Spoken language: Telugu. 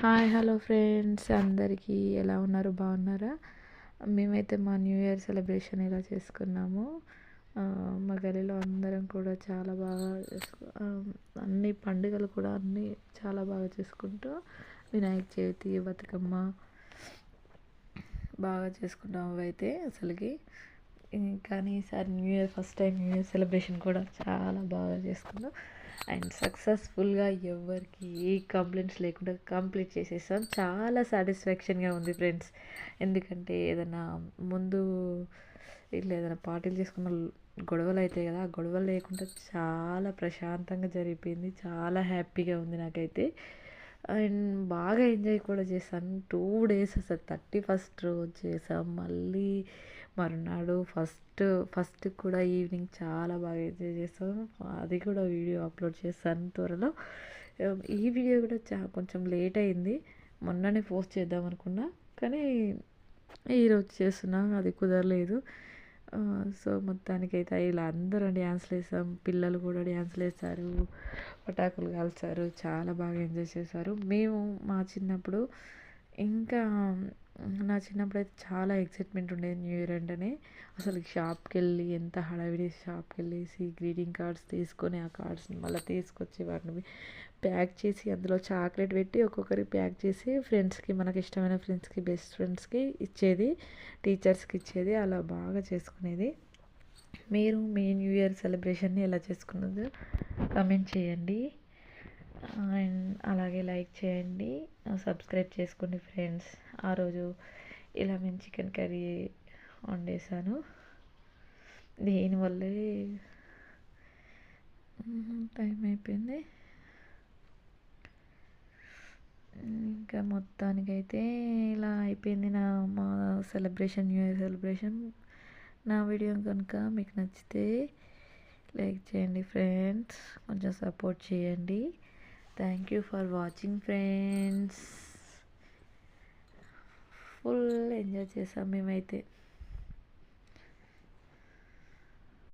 హాయ్ హలో ఫ్రెండ్స్ అందరికీ ఎలా ఉన్నారు బాగున్నారా? మేమైతే మా న్యూ ఇయర్ సెలబ్రేషన్ ఇలా చేసుకున్నాము. మా గల్లీలో అందరం కూడా చాలా బాగా అన్ని పండుగలు కూడా అన్నీ చాలా బాగా చేసుకుంటూ వినాయక చవితి, బతుకమ్మ బాగా చేసుకుంటాం అవైతే అసలుకి. కానీ ఈసారి new year first time new year celebration కూడా చాలా బాగా చేసుకున్నాం అండ్ సక్సెస్ఫుల్గా ఎవరికి ఏ కంప్లైంట్స్ లేకుండా కంప్లీట్ చేసేసాం. చాలా సాటిస్ఫాక్షన్గా ఉంది ఫ్రెండ్స్. ఎందుకంటే ఏదైనా ముందు ఇట్లా ఏదైనా పార్టీలు చేసుకున్న గొడవలు అవుతాయి కదా, ఆ గొడవలు లేకుండా చాలా ప్రశాంతంగా జరిగిపోయింది. చాలా హ్యాపీగా ఉంది నాకైతే. అండ్ బాగా ఎంజాయ్ కూడా చేశాను. 2 days అసలు 31st రోజు చేసాం, మళ్ళీ మరునాడు ఫస్ట్ కూడా ఈవినింగ్ చాలా బాగా ఎంజాయ్ చేసాం. అది కూడా వీడియో అప్లోడ్ చేస్తాను త్వరలో. ఈ వీడియో కూడా కొంచెం లేట్ అయింది. మొన్ననే పోస్ట్ చేద్దాం అనుకున్నా కానీ ఈరోజు చేస్తున్నా, అది కుదరలేదు. సో మొత్తానికైతే ఇలా అందరం డ్యాన్స్లు వేసాం, పిల్లలు కూడా డ్యాన్స్లు వేశారు, పటాకులు కాల్చారు, చాలా బాగా ఎంజాయ్ చేశారు. మేము మా చిన్నప్పుడు ఇంకా నా చిన్నప్పుడు అయితే చాలా ఎక్సైట్మెంట్ ఉండేది న్యూ ఇయర్ అంటేనే. అసలు షాప్కి వెళ్ళి ఎంత హడావిడి, షాప్కి వెళ్ళేసి గ్రీటింగ్ కార్డ్స్ తీసుకొని ఆ కార్డ్స్ని మళ్ళీ తీసుకొచ్చి వాటిని ప్యాక్ చేసి అందులో చాక్లెట్ పెట్టి ఒక్కొక్కరికి ప్యాక్ చేసి ఫ్రెండ్స్కి, మనకి ఇష్టమైన ఫ్రెండ్స్కి, బెస్ట్ ఫ్రెండ్స్కి ఇచ్చేది, టీచర్స్కి ఇచ్చేది. అలా బాగా చేసుకునేది. మీరు మీ న్యూ ఇయర్ సెలబ్రేషన్ని ఎలా చేసుకున్నదో కమెంట్ చేయండి అండ్ అలాగే లైక్ చేయండి, సబ్స్క్రైబ్ చేసుకోండి ఫ్రెండ్స్. ఆ రోజు ఇలా మేము చికెన్ కర్రీ వండేసాను. దీనివల్లే టైం అయిపోయింది. ఇంకా మొత్తానికైతే ఇలా అయిపోయింది మా సెలబ్రేషన్, న్యూ ఇయర్ సెలబ్రేషన్. నా వీడియో కనుక మీకు నచ్చితే లైక్ చేయండి ఫ్రెండ్స్, కొంచెం సపోర్ట్ చేయండి. Thank you for watching friends. Full enjoy చేసాం మేమైతే.